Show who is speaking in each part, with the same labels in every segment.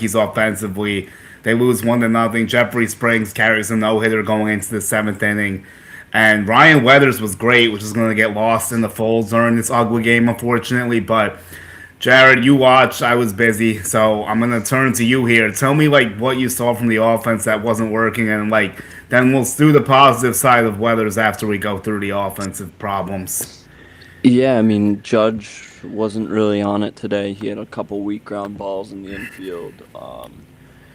Speaker 1: Yankees offensively. They lose 1-0. Jeffrey Springs carries a no-hitter going into the seventh inning. And Ryan Weathers was great, which is going to get lost in the folds during this ugly game, unfortunately. But Jared, you watched. I was busy, so I'm gonna turn to you here. Tell me like what you saw from the offense that wasn't working, and like then we'll do the positive side of Weathers after we go through the offensive problems.
Speaker 2: Yeah, I mean, Judge wasn't really on it today. He had a couple weak ground balls in the infield.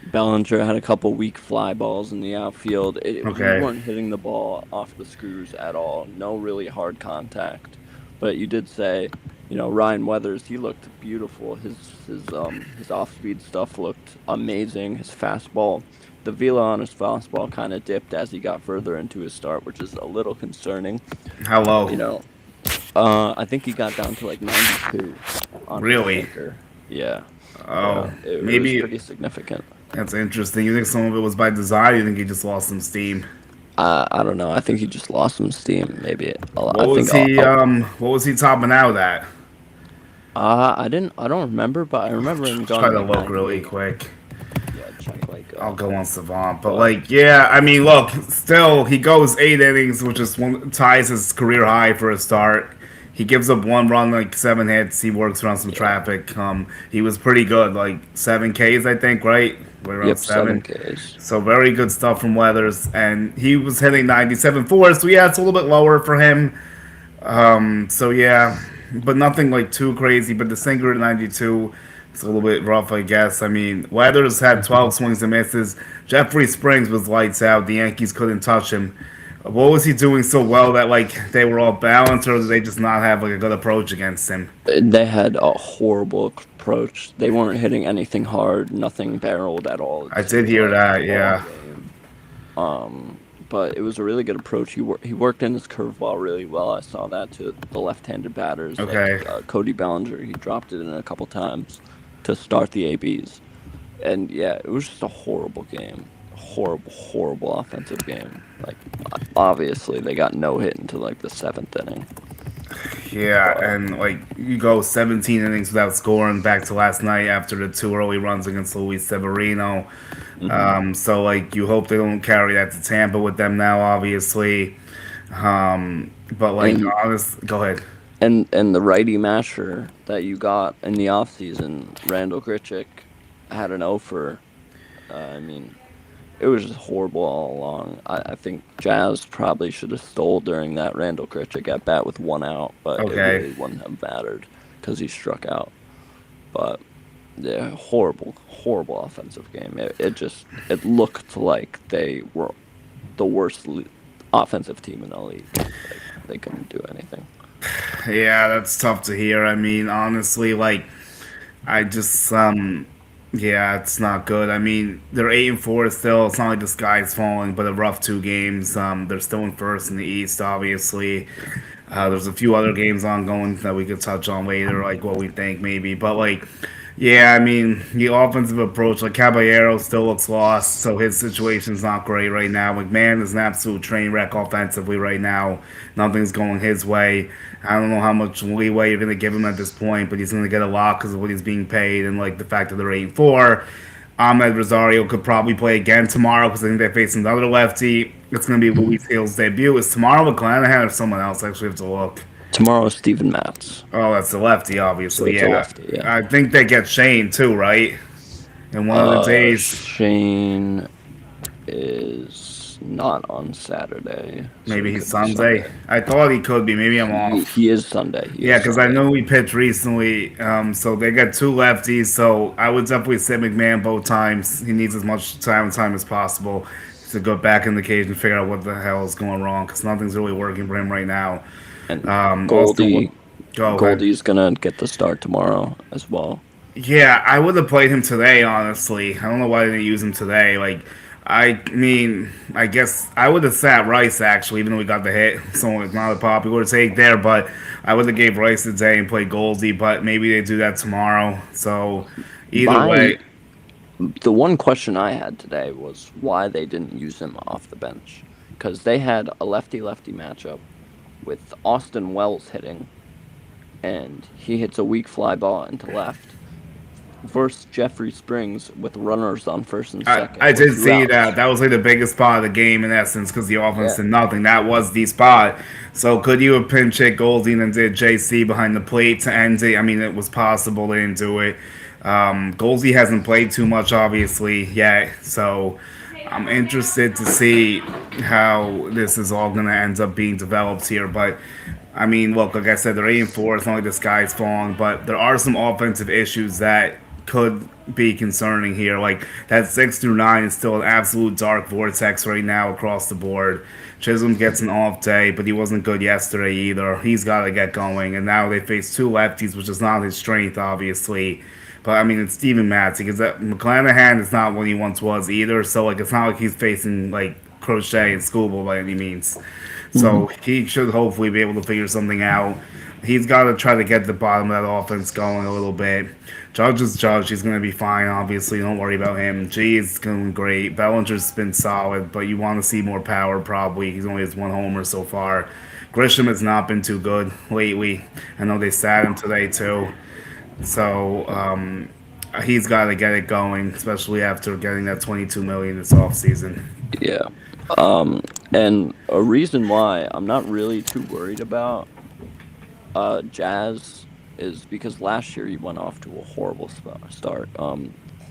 Speaker 2: Bellinger had a couple weak fly balls in the outfield. We
Speaker 1: Okay.
Speaker 2: weren't hitting the ball off the screws at all. No really hard contact. But you did say, Ryan Weathers, he looked beautiful. His off speed stuff looked amazing. His fastball, the velo on his fastball kind of dipped as he got further into his start, which is a little concerning.
Speaker 1: Hello.
Speaker 2: You know, I think he got down to like 92 on his
Speaker 1: Really?
Speaker 2: sinker. Yeah,
Speaker 1: Oh,
Speaker 2: yeah, it was
Speaker 1: maybe
Speaker 2: pretty significant.
Speaker 1: that's interesting. You think some of it was by design? You think he just lost some steam?
Speaker 2: I don't know. I think he just lost some steam. Maybe I
Speaker 1: What was
Speaker 2: think
Speaker 1: he? What was he topping out at?
Speaker 2: I don't remember, but I remember him
Speaker 1: Try
Speaker 2: going
Speaker 1: to
Speaker 2: like
Speaker 1: look really
Speaker 2: 98.
Speaker 1: quick.
Speaker 2: Yeah, check like
Speaker 1: I'll go on Savant, but
Speaker 2: but
Speaker 1: like, yeah, I mean, look, still he goes 8 innings, which is one ties his career high for a start. He gives up 1 run, like 7 hits. He works around some
Speaker 2: yeah,
Speaker 1: traffic. He was pretty good, like 7 Ks, I think, right? Right around
Speaker 2: yep, seven
Speaker 1: seven.
Speaker 2: Ks.
Speaker 1: So very good stuff from Weathers, and he was hitting 97 fours. So yeah, it's a little bit lower for him. So yeah, but nothing like too crazy. But the sinker at 92, it's a little bit rough, I guess. I mean, Weathers had 12 swings and misses. Jeffrey Springs was lights out. The Yankees couldn't touch him. What was he doing so well that like they were all balanced, or did they just not have like a good approach against him?
Speaker 2: They had a horrible approach. They weren't hitting anything hard. Nothing barreled at all. It
Speaker 1: I did
Speaker 2: seemed
Speaker 1: hear
Speaker 2: like
Speaker 1: that.
Speaker 2: all
Speaker 1: Yeah.
Speaker 2: game. But it was a really good approach. He worked in his curveball really well. I saw that to the left-handed batters like
Speaker 1: Okay.
Speaker 2: Cody Bellinger. He dropped it in a couple times to start the ABs. And yeah, it was just a horrible game. Horrible offensive game. Like obviously they got no hit until like the seventh inning.
Speaker 1: Yeah,
Speaker 2: But
Speaker 1: and like you go 17 innings without scoring back to last night after the two early runs against Luis Severino.
Speaker 2: hmm
Speaker 1: So like you hope they don't carry that to Tampa with them now, obviously. But like
Speaker 2: and
Speaker 1: honest, go ahead.
Speaker 2: and the righty masher that you got in the offseason, Randall Grichuk, had an offer. I mean, it was just horrible all along. I think Jazz probably should have stole during that Randall Grichuk at bat with 1 out, but it
Speaker 1: Okay.
Speaker 2: really wouldn't have mattered because he struck out. But yeah, horrible offensive game. It looked like they were the worst offensive team in the league. Like they couldn't do anything.
Speaker 1: Yeah, that's tough to hear. I mean, honestly, like I just yeah, it's not good. I mean, they're 8-4 still. It's not like the sky's falling, but a rough 2 games. They're still in first in the East, obviously. There's a few other games ongoing that we could touch on later, like what we think maybe. But like, yeah, I mean, the offensive approach, like Caballero still looks lost, so his situation's not great right now. McMahon is an absolute train wreck offensively right now. Nothing's going his way. I don't know how much leeway you're going to give him at this point, but he's going to get a lot because of what he's being paid and like the fact that they're 8-4. Ahmed Rosario could probably play again tomorrow because I think they face another lefty. It's going to be Luis Hill's debut. Is tomorrow McClanahan or someone else? I actually have to look.
Speaker 2: Tomorrow is Steven Matz,
Speaker 1: Oh, that's the lefty,
Speaker 2: so
Speaker 1: obviously.
Speaker 2: it's a
Speaker 1: Yeah,
Speaker 2: lefty. Yeah.
Speaker 1: I think they get Shane too, right? In one of the days,
Speaker 2: Shane is not on Saturday, so
Speaker 1: maybe
Speaker 2: he
Speaker 1: he's
Speaker 2: could be
Speaker 1: Sunday.
Speaker 2: Sunday.
Speaker 1: I thought he could be. Maybe I'm off.
Speaker 2: He is Sunday. He
Speaker 1: Yeah,
Speaker 2: is
Speaker 1: because I
Speaker 2: Sunday.
Speaker 1: know we pitched recently, so they got two lefties. So I would definitely sit McMahon both times. He needs as much time as possible to go back in the cage and figure out what the hell is going wrong because nothing's really working for him right now.
Speaker 2: And
Speaker 1: Also,
Speaker 2: Goldie,
Speaker 1: go ahead.
Speaker 2: Goldie's gonna get the start tomorrow as well.
Speaker 1: Yeah, I would have played him today, honestly. I don't know why they didn't use him today. Like, I mean, I guess I would have sat Rice actually, even though we got the hit. So it's not a popular take there, but I would have gave Rice today and played Goldie. But maybe they do that tomorrow. So either
Speaker 2: My
Speaker 1: way,
Speaker 2: the one question I had today was why they didn't use him off the bench because they had a lefty-lefty matchup with Austin Wells hitting, and he hits a weak fly ball into left. versus Jeffrey Springs with runners on first and
Speaker 1: I,
Speaker 2: second
Speaker 1: I
Speaker 2: with
Speaker 1: did
Speaker 2: two
Speaker 1: see that.
Speaker 2: outs.
Speaker 1: That was like the biggest spot of the game in essence because the offense
Speaker 2: Yeah.
Speaker 1: did nothing. That was the spot. So could you have pinch hit Goldie and then did JC behind the plate to end it? I mean, it was possible. They didn't do it. Goldie hasn't played too much, obviously, yet. So I'm interested to see how this is all going to end up being developed here. But I mean, look, like I said, they're 8-4. It's not like the sky's falling, but there are some offensive issues that could be concerning here. Like that 6 through 9 is still an absolute dark vortex right now across the board. Chisholm gets an off day, but he wasn't good yesterday either. He's got to get going, and now they face two lefties, which is not his strength, obviously. But I mean, it's Steven Matz because that McClanahan is not what he once was either. So like, it's not like he's facing like Crochet and Scooble by any means.
Speaker 2: Hmm.
Speaker 1: So he should hopefully be able to figure something out. He's got to try to get the bottom of that offense going a little bit. Judge is Judge. He's going to be fine, obviously. Don't worry about him. G is going great. Bellinger's been solid, but you want to see more power probably. He's only has one homer so far. Grisham has not been too good lately. I know they sat him today too. So he's got to get it going, especially after getting that 22 million this offseason.
Speaker 2: Yeah. Um, and a reason why I'm not really too worried about Jazz is because last year he went off to a horrible start.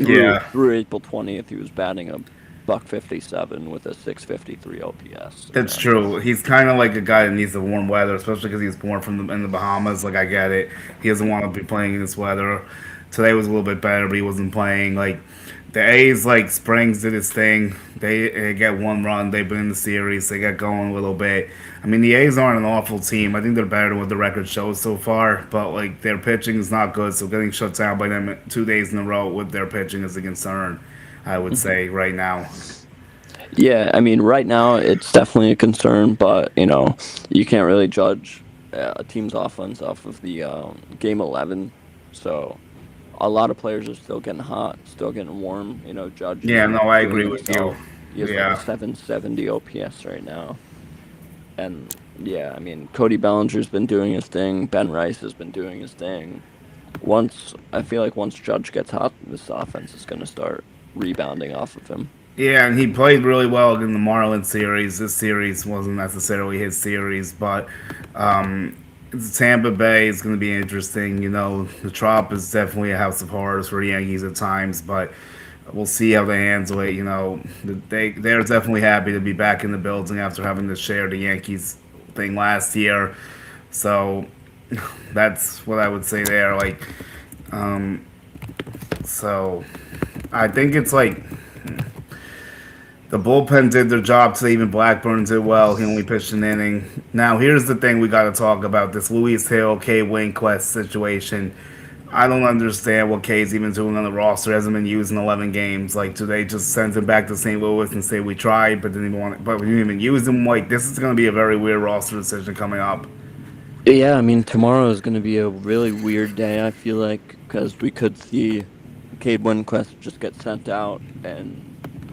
Speaker 2: Through
Speaker 1: Yeah,
Speaker 2: through April 20th, he was batting a buck 57 with a 653 OPS,
Speaker 1: that's
Speaker 2: and
Speaker 1: true. He's kind of like a guy that needs the warm weather, especially because he's born in the Bahamas. Like I get it. He doesn't want to be playing in this weather. Today was a little bit better, but he wasn't playing. Like the A's, like Springs did his thing. They get one run. They've been in the series. They get going a little bit. I mean, the A's aren't an awful team. I think they're better than what the record shows so far. But like their pitching is not good, so getting shut down by them 2 days in a row with their pitching is a concern. I would
Speaker 2: Mhm.
Speaker 1: say right now.
Speaker 2: Yeah, I mean, right now it's definitely a concern, but you can't really judge a team's offense off of the game 11. So a lot of players are still getting hot, still getting warm. Judge
Speaker 1: Yeah,
Speaker 2: is
Speaker 1: no, I
Speaker 2: doing
Speaker 1: agree with you.
Speaker 2: himself. He has like a
Speaker 1: Yeah.
Speaker 2: 770 OPS right now. And yeah, I mean, Cody Bellinger's been doing his thing. Ben Rice has been doing his thing. I feel like once Judge gets hot, this offense is going to start rebounding off of him.
Speaker 1: Yeah, and he played really well in the Marlins series. This series wasn't necessarily his series, but um, Tampa Bay is going to be interesting. The Trop is definitely a house of horrors for the Yankees at times, but we'll see how they handle it. They're definitely happy to be back in the building after having to share the Yankees thing last year. So that's what I would say there. Um, so I think it's like the bullpen did their job today. Even Blackburn did well. He only pitched an inning. Now, here's the thing we got to talk about this Luis Hill, Cade Winquest situation. I don't understand what Cade's even doing on the roster. He hasn't been used in 11 games. Like, do they just send him back to St. Louis and say we tried, but didn't even but we didn't even use him? Like, this is going to be a very weird roster decision coming up.
Speaker 2: Yeah, I mean, tomorrow is going to be a really weird day, I feel like, because we could see Cade Winquest just get sent out and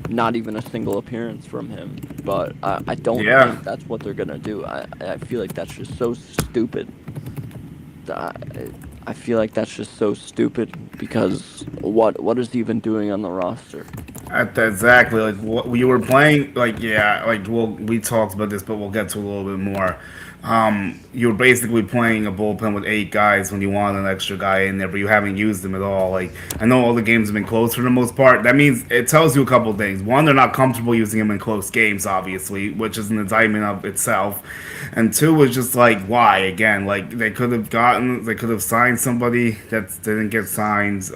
Speaker 2: not even a single appearance from him. But I don't
Speaker 1: Yeah,
Speaker 2: think that's what they're going to do. I feel like that's just so stupid. I, I feel like that's just so stupid because what is he even doing on the roster?
Speaker 1: exactly. Like what we were playing. Like yeah. Like we talked about this, but we'll get to a little bit more. You were basically playing a bullpen with 8 guys when you wanted an extra guy in there, but you haven't used them at all. Like I know all the games have been close for the most part. That means it tells you a couple of things. One, they're not comfortable using him in close games, obviously, which is an indictment of itself. And two is just like why again? Like they could have signed somebody that didn't get signed.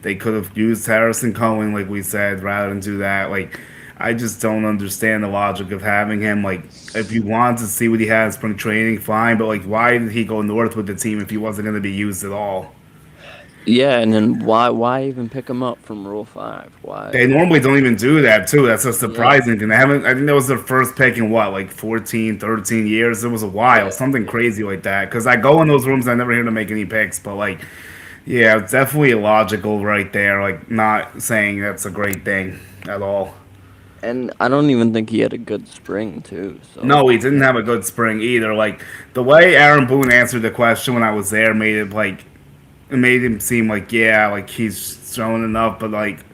Speaker 1: They could have used Harrison Cohen, like we said, rather than do that. Like, I just don't understand the logic of having him. Like, if you want to see what he had in spring training, fine. But like, why did he go north with the team if he wasn't going to be used at all?
Speaker 2: Yeah, and then why even pick him up from Rule 5?
Speaker 1: They
Speaker 2: Why?
Speaker 1: normally don't even do that too. That's a
Speaker 2: Yeah,
Speaker 1: surprising thing. They haven't. I think that was their first pick in what, like 14, 13 years. It was a while,
Speaker 2: yeah,
Speaker 1: something
Speaker 2: yeah.
Speaker 1: crazy like that. Because I go in those rooms, I never hear them make any picks. But like, yeah, it's definitely illogical right there. Like, not saying that's a great thing at all.
Speaker 2: And I don't even think he had a good spring too. So
Speaker 1: No, he didn't have a good spring either. Like the way Aaron Boone answered the question when I was there made it like it made him seem like like he's showing enough, but like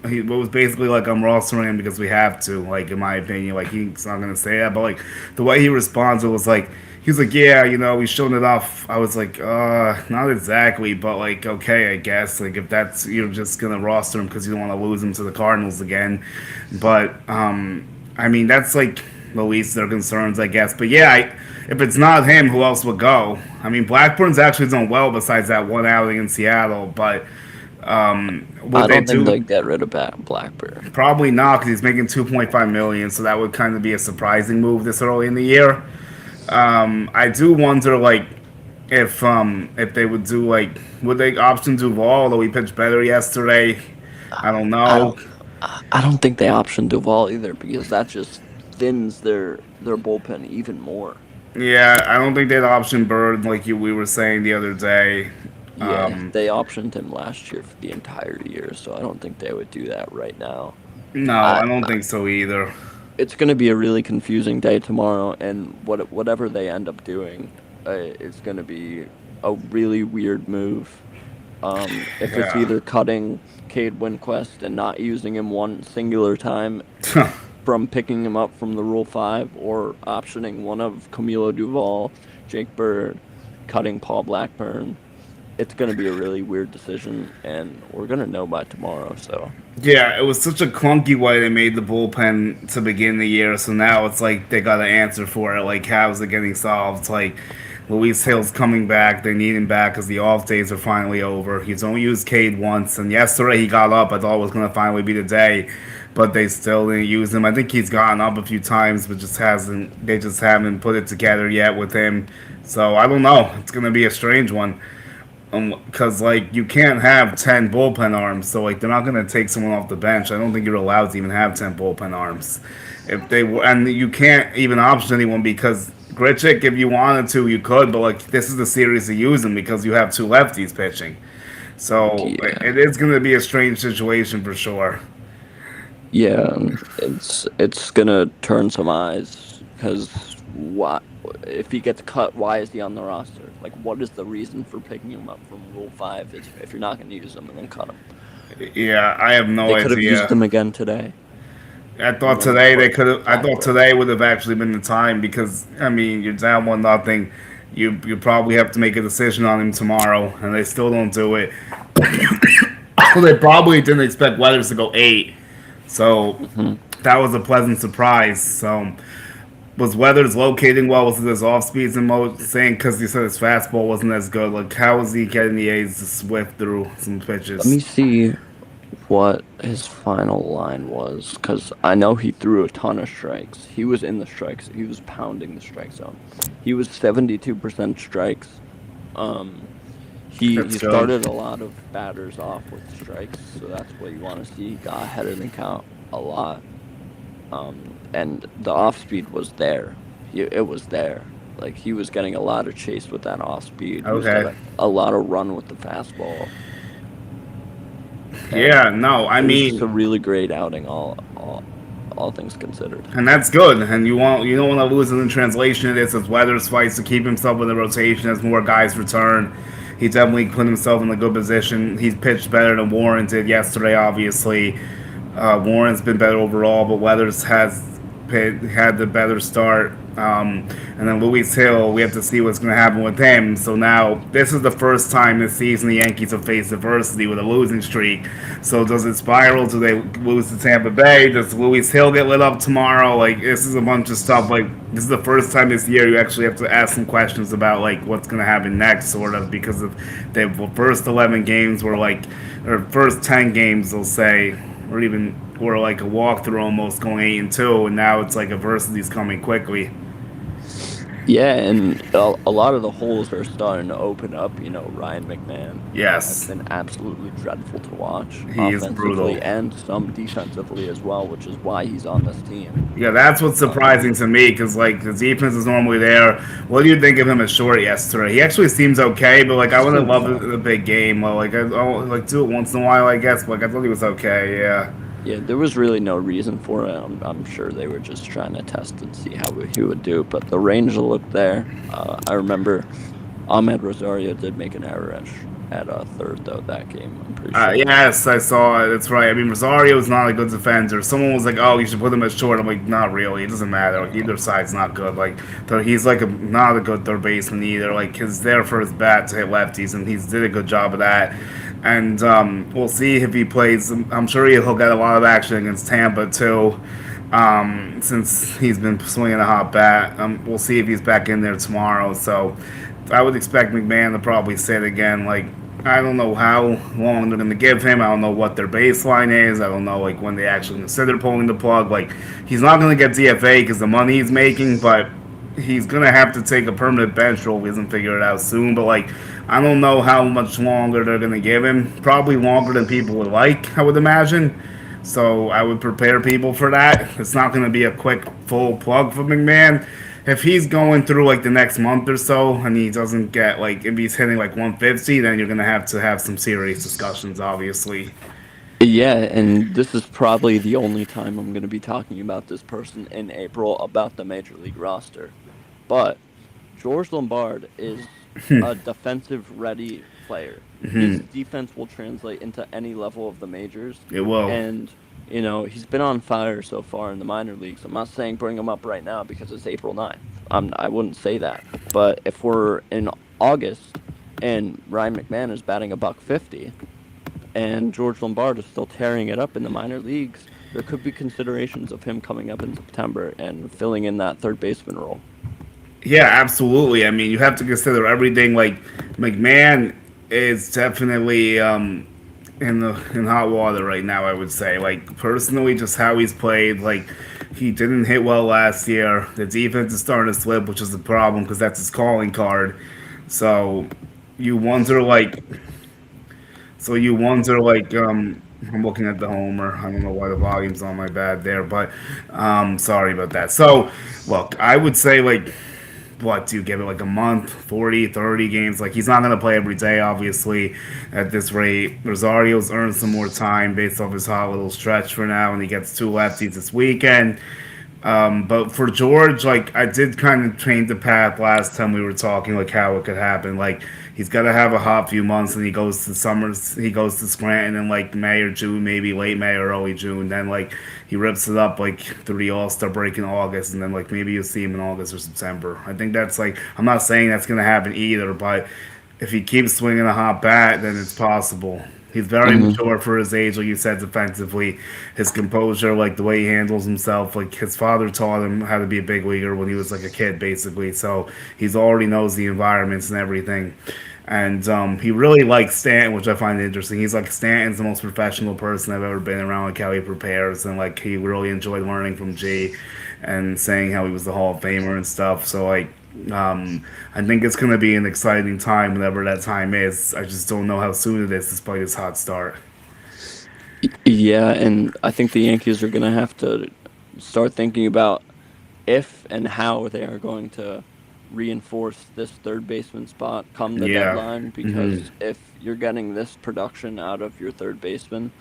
Speaker 1: he was basically like I'm rostering him because we have to. Like in my opinion, like he's not gonna say that, but like the way he responded was like he was like he's shown enough. I was like not exactly, but like okay, I guess like if that's you're just gonna roster him because you don't want to lose him to the Cardinals again, but I mean that's like the least of their concerns, I guess. But if it's not him, who else would go? I mean, Blackburn's actually done well besides that one outing in Seattle, but
Speaker 2: I
Speaker 1: would they
Speaker 2: don't think
Speaker 1: do?
Speaker 2: they get rid of Blackburn.
Speaker 1: Probably not, because he's making 2.5 million, so that would kind of be a surprising move this early in the year. I do wonder, like, if they would do like would they option Duvall? Although he pitched better yesterday, I don't
Speaker 2: I
Speaker 1: know.
Speaker 2: don't. I don't think they option Duvall either because that just thins their bullpen even more.
Speaker 1: Yeah, I don't think they'd option Bird like we were saying the other day.
Speaker 2: Yeah, they optioned him last year for the entire year, so I don't think they would do that right now.
Speaker 1: No,
Speaker 2: I,
Speaker 1: I don't think so either.
Speaker 2: it's going to be a really confusing day tomorrow, and whatever they end up doing, it's going to be a really weird move. If it's
Speaker 1: Yeah.
Speaker 2: either cutting Cade Winquest and not using him one singular time from picking him up from the Rule 5, or optioning one of Camilo Duvall, Jake Bird, cutting Paul Blackburn, it's going to be a really weird decision, and we're going to know by tomorrow. So
Speaker 1: Yeah, it was such a clunky way they made the bullpen to begin the year, so now it's like they got an answer for it. Like, how's it getting solved? It's like Luis Hill's coming back. They need him back because the off days are finally over. He's only used Cade once, and yesterday he got up. I thought it was going to finally be the day, but they still didn't use him. I think he's gotten up a few times, but just hasn't. They just haven't put it together yet with him. So I don't know. It's going to be a strange one. Because like you can't have 10 bullpen arms, so like they're not gonna take someone off the bench. I don't think you're allowed to even have 10 bullpen arms. If they were, and you can't even option anyone because Grichuk, if you wanted to, you could, but like this is the series to use them because you have two lefties pitching. So
Speaker 2: yeah,
Speaker 1: it is gonna be a strange situation for sure.
Speaker 2: yeah, it's going to turn some eyes because why? If he gets cut, why is he on the roster? Like, what is the reason for picking him up from Rule 5 if you're not going to use him and then cut him?
Speaker 1: Yeah, I have no
Speaker 2: They could have used
Speaker 1: idea.
Speaker 2: him again today
Speaker 1: I
Speaker 2: and
Speaker 1: thought
Speaker 2: then
Speaker 1: today they
Speaker 2: put
Speaker 1: could have. I thought
Speaker 2: Blackburn.
Speaker 1: today would have actually been the time because I mean you're down 1-0. You probably have to make a decision on him tomorrow, and they still don't do it. They probably didn't expect Weathers to go 8, so
Speaker 2: Hmm.
Speaker 1: that was a pleasant surprise. So was Weathers locating well? Was it his off speeds and saying because he said his fastball wasn't as good? Like how was he getting the A's to swift through some
Speaker 2: Let me
Speaker 1: pitches?
Speaker 2: see what his final line was because I know he threw a ton of strikes. He was in the strikes. He was pounding the strike zone. He was 72% strikes. Um, he
Speaker 1: That's good.
Speaker 2: started a lot of batters off with strikes, so that's what you want to see. He got ahead of the count a lot, and the off speed was there. It was there. Like he was getting a lot of chase with that off speed. He was
Speaker 1: Okay.
Speaker 2: getting a lot of run with the fastball,
Speaker 1: Yeah.
Speaker 2: and
Speaker 1: No. I
Speaker 2: it was just a
Speaker 1: mean.
Speaker 2: really great outing, all things considered.
Speaker 1: And that's good. And you don't want to lose it in translation of this as Weathers fights to keep himself in the rotation as more guys return. He definitely put himself in a good position. He's pitched better than Warren did yesterday, obviously. Warren's been better overall, but Weathers had the better start. And then Luis Hill, we have to see what's going to happen with him. So now, this is the first time this season the Yankees have faced adversity with a losing streak. So does it spiral? Do they lose to Tampa Bay? Does Luis Hill get lit up tomorrow? Like, this is a bunch of stuff. Like, this is the first time this year you actually have to ask some questions about, like, what's going to happen next, sort of, because of the first 11 games were like, or first 10 games, they'll say, or even, or like a walkthrough almost going 8-2, and now it's like adversity's coming quickly.
Speaker 2: Yeah, and a lot of the holes are starting to open up. Ryan McMahon has
Speaker 1: Yes,
Speaker 2: been absolutely dreadful to watch
Speaker 1: he is brutal.
Speaker 2: offensively and some defensively as well, which is why he's on this team.
Speaker 1: Yeah, that's what's
Speaker 2: Um,
Speaker 1: surprising to me because like the defense is normally there. What do you think of him as short yesterday? He actually seems okay, but like I would have
Speaker 2: Seems
Speaker 1: loved it
Speaker 2: fine.
Speaker 1: in a big game. Well, like I'll like do it once in a while, I guess. But like I thought he was okay. Yeah,
Speaker 2: Yeah, there was really no reason for it. I'm sure they were just trying to test and see how he would do, but the range looked there. I remember Ahmed Rosario did make an error at third though that game. I'm pretty sure.
Speaker 1: Yes, I saw it. That's right. I mean, Rosario's not a good defender. Someone was like, "Oh, you should put him at short." I'm like, "Not really. It doesn't matter. Like, either side's not good. Like, he's like not a good third baseman either. Like, he's there for his bat to hit lefties, and he's did a good job of that. And we'll see if he plays. I'm sure he'll get a lot of action against Tampa too, since he's been swinging a hot bat. We'll see if he's back in there tomorrow. So I would expect McMahon to probably sit again. Like, I don't know how long they're going to give him. I don't know what their baseline is. I don't know like when they actually consider pulling the plug. Like, he's not going to get DFA because the money he's making, but he's going to have to take a permanent bench role if he doesn't figure it out soon. But like, I don't know how much longer they're going to give him. Probably longer than people would like, I would imagine. So I would prepare people for that. It's not going to be a quick full plug for McMahon. If he's going through like the next month or so and he doesn't get like if he's hitting like 150, then you're gonna have to have some serious discussions, obviously.
Speaker 2: Yeah, and this is probably the only time I'm going to be talking about this person in April about the major league roster. But George Lombard is a defensive ready player. His defense will translate into any level of the majors.
Speaker 1: It will.
Speaker 2: And, he's been on fire so far in the minor leagues. I'm not saying bring him up right now because it's April 9th. I wouldn't say that. But if we're in August and Ryan McMahon is batting a buck 50 and George Lombard is still tearing it up in the minor leagues, there could be considerations of him coming up in September and filling in that third baseman role.
Speaker 1: Yeah, absolutely. I mean, you have to consider everything. Like McMahon is definitely in hot water right now. I would say, like personally, just how he's played. Like he didn't hit well last year. The defense is starting to slip, which is the problem because that's his calling card. So you wonder, like, I'm looking at the homer. I don't know why the volume's on my bad there, but sorry about that. So, look, I would say like what do you give it like a month 40, 30 games? Like he's not going to play every day, obviously, at this rate. Rosario's earned some more time based off his hot little stretch for now, and he gets two lefties this weekend. But for George, like I did kind of paint the path last time we were talking, like how it could happen. Like he's got to have a hot few months, and he goes to summers. He goes to Scranton in like May or June, maybe late May or early June. Then like he rips it up like through the All Star break in August, and then like maybe you'll see him in August or September. I think that's like I'm not saying that's gonna happen either, but if he keeps swinging a hot bat, then it's possible. He's very
Speaker 2: Mm-hmm.
Speaker 1: mature for his age, like you said, defensively. His composure, like the way he handles himself, like his father taught him how to be a big leaguer when he was like a kid, basically. So he's already knows the environments and everything. And he really likes Stanton, which I find interesting. He's like Stanton's the most professional person I've ever been around. Like how he prepares, and like he really enjoyed learning from G, and saying how he was the Hall of Famer and stuff. So like I think it's going to be an exciting time whenever that time is. I just don't know how soon it is, despite his hot start.
Speaker 2: Yeah, and I think the Yankees are going to have to start thinking about if and how they are going to reinforce this third baseman spot come the
Speaker 1: Yeah.
Speaker 2: deadline.
Speaker 1: Hmm.
Speaker 2: Because if you're getting this production out of your third baseman,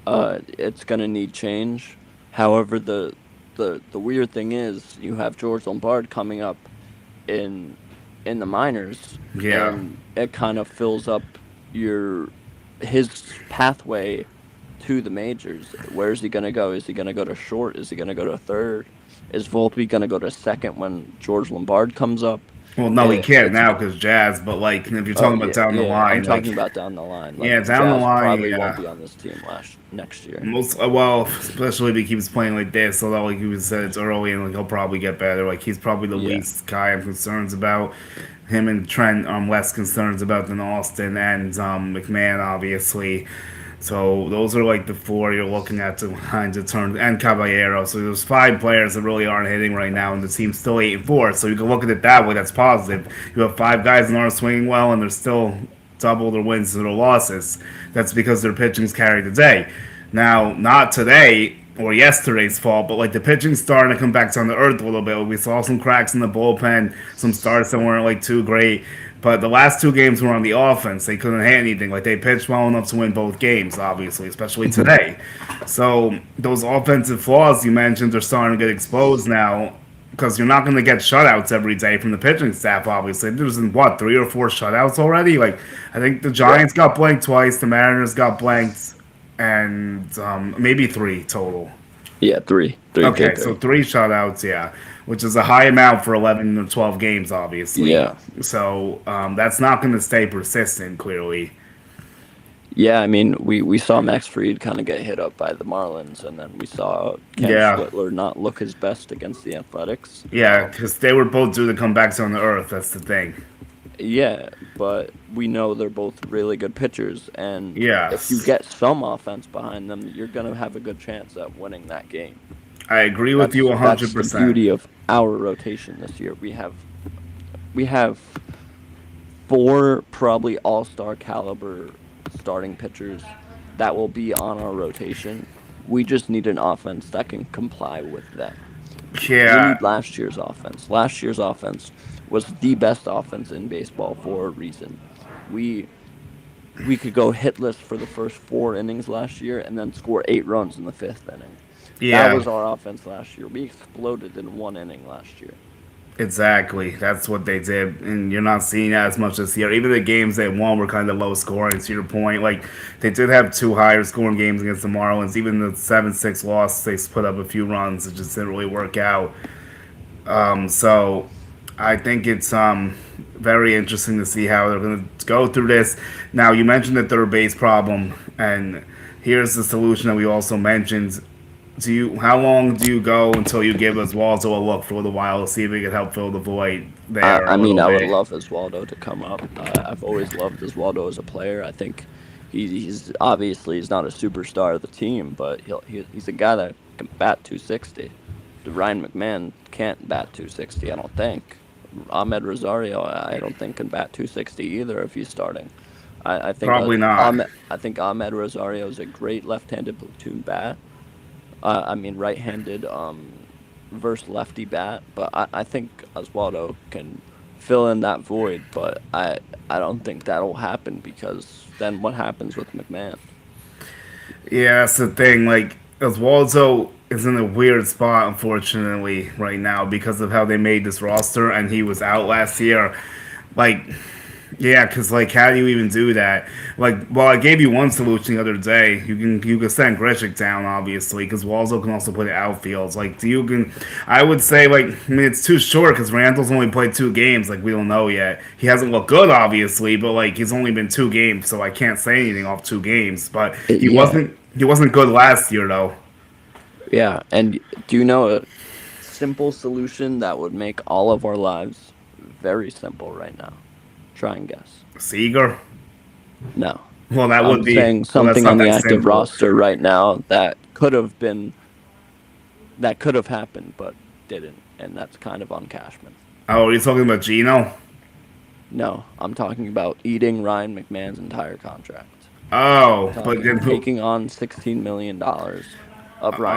Speaker 2: it's going to need change. However, the weird thing is you have George Lombard coming up in the minors,
Speaker 1: Yeah.
Speaker 2: and it kind of fills up your his pathway to the majors. Where is he going to go? Is he going to go to short? Is he going to go to third? Is Volpe going to go to second when George Lombard comes up?
Speaker 1: Well, no, he can't
Speaker 2: It's
Speaker 1: now because Jazz. But like, if you're
Speaker 2: Oh
Speaker 1: talking about
Speaker 2: yeah,
Speaker 1: down the
Speaker 2: yeah. I'm
Speaker 1: line, like,
Speaker 2: talking about down the line. Like
Speaker 1: yeah, down the
Speaker 2: Jazz
Speaker 1: line,
Speaker 2: probably won't
Speaker 1: yeah.
Speaker 2: be on this team next year.
Speaker 1: Most well, especially if he keeps playing like this. Although, like you said, it's early and like he'll probably get better. Like he's probably the
Speaker 2: Yeah.
Speaker 1: least guy I'm concerned about. Him and Trent, I'm less concerns about than Austin and McMahon, obviously. So those are like the four you're looking at to kind of turn, and Caballero. So there's five players that really aren't hitting right now, and the team's still 8-4. So you can look at it that way. That's positive. You have five guys that aren't swinging well, and they're still double their wins to their losses. That's because their pitching's carried the day. Now, not today or yesterday's fault, but like the pitching's starting to come back down to earth a little bit. We saw some cracks in the bullpen, some starts that weren't like too great. But the last two games were on the offense. They couldn't hit anything. Like they pitched well enough to win both games, obviously, especially today. So those offensive flaws you mentioned are starting to get exposed now. because you're not going to get shutouts every day from the pitching staff. Obviously, there's what 3 or 4 shutouts already. Like I think the
Speaker 2: Yeah.
Speaker 1: Giants got blanked twice, the Mariners got blanked, and maybe 3 total.
Speaker 2: Yeah, three
Speaker 1: Okay, so
Speaker 2: KK.
Speaker 1: 3 shutouts, yeah, which is a high amount for 11 or 12 games, obviously.
Speaker 2: Yeah.
Speaker 1: So that's not going to stay persistent, clearly.
Speaker 2: Yeah, I mean, we saw Max Fried kind of get hit up by the Marlins, and then we saw Ken
Speaker 1: Yeah,
Speaker 2: Schlittler not look his best against the Athletics.
Speaker 1: yeah, because they were both due to come back on the earth. That's the thing.
Speaker 2: Yeah, but we know they're both really good pitchers, and if you
Speaker 1: Yes,
Speaker 2: get some offense behind them, you're gonna have a good chance at winning that game.
Speaker 1: I agree with you
Speaker 2: That's the
Speaker 1: 100%.
Speaker 2: beauty of our rotation this year. We have four probably all-star caliber starting pitchers that will be on our rotation. We just need an offense that can comply with them. We
Speaker 1: Yeah,
Speaker 2: need last year's offense. Last year's offense was the best offense in baseball for a reason. We we could go hitless for the first 4 innings last year and then score 8 runs in the fifth inning. That
Speaker 1: yeah.
Speaker 2: was our offense last year. We exploded in 1 inning last year.
Speaker 1: Exactly. That's what they did. And you're not seeing that as much this year. Even the games they won were kind of low scoring, to your point. Like, they did have 2 higher scoring games against the Marlins. Even the 7-6 loss, they put up a few runs. It just didn't really work out. So I think it's very interesting to see how they're going to go through this. Now, you mentioned the third base problem, and here's the solution that we also mentioned. How long do you go until you give Oswaldo a look for a little while to see if he can help fill the void
Speaker 2: I,
Speaker 1: there
Speaker 2: I
Speaker 1: a
Speaker 2: mean,
Speaker 1: little
Speaker 2: I would
Speaker 1: bit?
Speaker 2: love Oswaldo to come up. I've always loved Oswaldo as a player. I think he's obviously he's not a superstar of the team, but he's a guy that can bat 260. Ryan McMahon can't bat 260. I don't think. Ahmed Rosario, I don't think can bat 260 either if he's starting. I think
Speaker 1: Probably not.
Speaker 2: I think Ahmed Rosario is a great left-handed platoon bat. I mean, right-handed versus lefty bat, but I think Oswaldo can fill in that void. But I don't think that'll happen because then what happens with McMahon?
Speaker 1: Yeah, that's the thing. Like, Oswaldo is in a weird spot, unfortunately, right now because of how they made this roster, and he was out last year. Like, yeah, because like, how do you even do that? Like, well, I gave you one solution the other day. You can send Grishik down, obviously, because Walzo can also put it outfields. Like, do you can? I would say like, I mean, it's too short because Randall's only played 2 games. Like, we don't know yet. He hasn't looked good, obviously, but like, he's only been 2 games, so I can't say anything off 2 games. But he
Speaker 2: Yeah,
Speaker 1: wasn't he wasn't good last year though.
Speaker 2: yeah. And do you know a simple solution that would make all of our lives very simple right now? Try and guess.
Speaker 1: Seager.
Speaker 2: No.
Speaker 1: Well, that would
Speaker 2: I'm
Speaker 1: be.
Speaker 2: saying
Speaker 1: Well, that's
Speaker 2: something
Speaker 1: not
Speaker 2: on the
Speaker 1: that
Speaker 2: active
Speaker 1: simple.
Speaker 2: roster right now that could have happened but didn't, and that's kind of on Cashman.
Speaker 1: Oh, are you talking about Gino?
Speaker 2: No, I'm talking about eating Ryan McMahon's entire contract.
Speaker 1: Oh, but then who?
Speaker 2: Taking on $16 million of Ryan